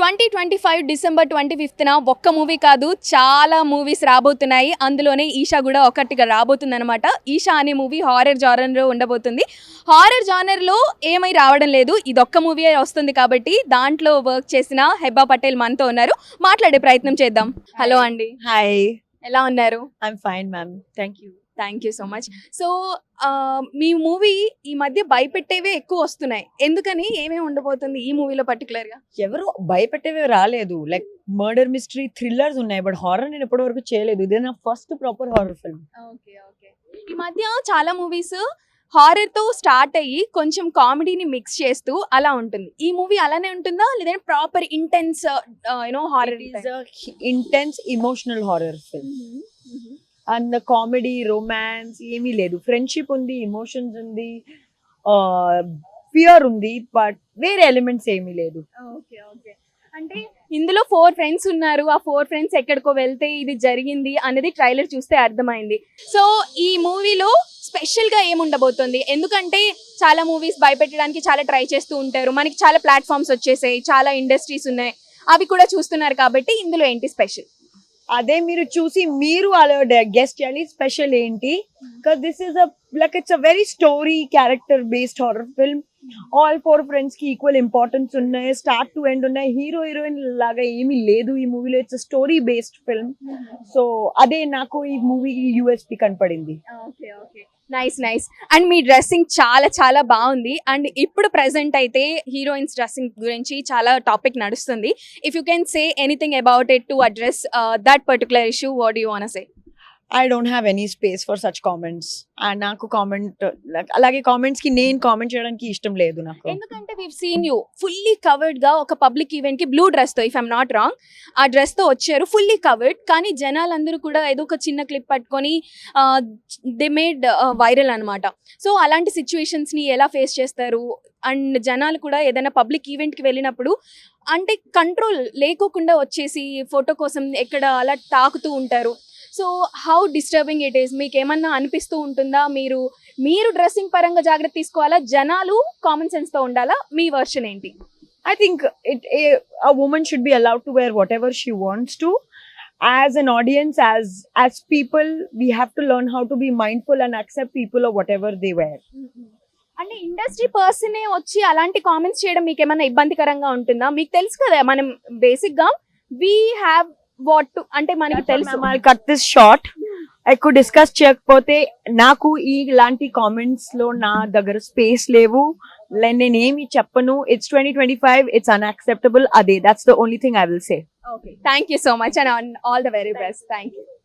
2025 December 25న ఒక్క movie కాదు చాలా మూవీస్ రాబోతున్నాయి. అందులోనే ఈషా కూడా ఒకటిగా రాబోతుందన్నమాట. ఈషా అనే మూవీ హారర్ జానర్లో ఉండబోతుంది. హారర్ జానర్లో ఏమై రావడం లేదు, ఇదొక్క మూవీ వస్తుంది కాబట్టి దాంట్లో వర్క్ చేసిన హెబ్బా పటేల్ మనతో ఉన్నారు. మాట్లాడే ప్రయత్నం చేద్దాం. హలో అండి, Hi, ఎలా ఉన్నారు? I'm fine, ma'am. Thank you. Thank you so much. So me movie ఈ మధ్య భయపెట్టేవే ఎక్కువ వస్తున్నాయి. ఎందుకని, ఏమేమి ఉండబోతుంది ఈ మూవీలో పర్టికులర్గా? ఎవరు భయపెట్టేవి రాలేదు, లైక్ మర్డర్ మిస్టరీ థ్రిల్లర్స్ ఉన్నాయి, బట్ హారర్ నేను ఇప్పటి వరకు చేయలేదు. ఇదే నా first proper horror film. Okay okay. ఈ మధ్య చాలా మూవీస్ హారర్తో స్టార్ట్ అయ్యి కొంచెం కామెడీని మిక్స్ చేస్తూ అలా ఉంటుంది. ఈ మూవీ అలానే ఉంటుందా, లేదంటే proper intense horror? It is a intense emotional horror film. And comedy romance ఏమీ లేదు, ఫ్రెండ్షిప్ ఉంది, ఎమోషన్స్ ఉంది, ఫియర్ ఉంది, బట్ వేరే ఎలిమెంట్స్ ఏమీ లేదు. Okay okay. అంటే ఇందులో 4 ఫ్రెండ్స్ ఉన్నారు. ఆ 4 ఫ్రెండ్స్ ఎక్కడికో వెళ్తే ఇది జరిగింది అనేది ట్రైలర్ చూస్తే అర్థమైంది. సో ఈ మూవీలో స్పెషల్గా ఏముండబోతుంది? ఎందుకంటే చాలా మూవీస్ భయపెట్టడానికి చాలా ట్రై చేస్తూ ఉంటారు. మనకి చాలా ప్లాట్ఫామ్స్ వచ్చేసాయి, చాలా ఇండస్ట్రీస్ ఉన్నాయి, అవి కూడా చూస్తున్నారు. కాబట్టి ఇందులో ఏంటి స్పెషల్? అదే మీరు చూసి మీరు అలా గెస్ట్ చేయాలి స్పెషల్ ఏంటి. Because this is like it's a very story character based horror film. All 4 friends కి ఈక్వల్ ఇంపార్టెన్స్ ఉన్నాయి, స్టార్ట్ టు ఎండ్ ఉన్నాయి. హీరో హీరోయిన్ లాగా ఏమీ లేదు ఈ మూవీలో. It's story based film. So అదే నాకు ఈ మూవీ యూఎస్పీ కనపడింది. Okay okay, nice nice. And me dressing చాలా చాలా బాగుంది. అండ్ ఇప్పుడు ప్రెసెంట్ అయితే హీరోయిన్స్ డ్రెస్సింగ్ గురించి చాలా టాపిక్ నడుస్తుంది. If you can say anything about it to address that particular issue, what you want say? I don't have any space for such comments. And నాకు comment అలాగే comments కి నేను comment చేయడానికి ఇష్టం లేదు నాకు. ఎందుకంటే we've seen you fully covered గా ఒక పబ్లిక్ ఈవెంట్ కి బ్లూ డ్రెస్ తో, ఇఫ్ ఐమ్ నాట్ రాంగ్, ఆ డ్రెస్ తో వచ్చారు ఫుల్లీ కవర్డ్. కానీ జనాలందరూ కూడా ఏదో ఒక చిన్న క్లిప్ పట్టుకొని దే మేడ్ వైరల్ అనమాట. సో అలాంటి సిచ్యువేషన్స్ ని ఎలా ఫేస్ చేస్తారు? అండ్ జనాలు కూడా ఏదైనా పబ్లిక్ ఈవెంట్ కి వెళ్ళినప్పుడు అంటే కంట్రోల్ లేకోకుండా వచ్చేసి ఫోటో కోసం ఎక్కడ అలా తాకుతూ ఉంటారు. So how disturbing it is? మీకు ఏమన్నా అనిపిస్తూ ఉంటుందా? మీరు డ్రెస్సింగ్ పరంగా జాగ్రత్త తీసుకోవాలా, జనాలు కామన్ సెన్స్ తో ఉండాలా? మీ వర్షన్ ఏంటి? I think a woman should be allowed to wear whatever she wants to. As an audience, as people, we have to learn how to be mindful and accept people or whatever they wear. అంటే industry పర్సనే వచ్చి అలాంటి comments చేయడం మీకు ఏమైనా ఇబ్బందికరంగా ఉంటుందా? మీకు తెలుసు కదా, మనం బేసిక్ గా వీ హ్యావ్ వాట్ అంటే మనకి తెలుసు. Cut this short. ఎక్కువ డిస్కస్ చేయకపోతే నాకు ఇలాంటి కామెంట్స్ లో నా దగ్గర స్పేస్ లేవు, నేనేమి చెప్పను. It's 2025, it's unacceptable. అదే, that's the only thing I will say. Okay, thank you so much and all the very best. Thank you.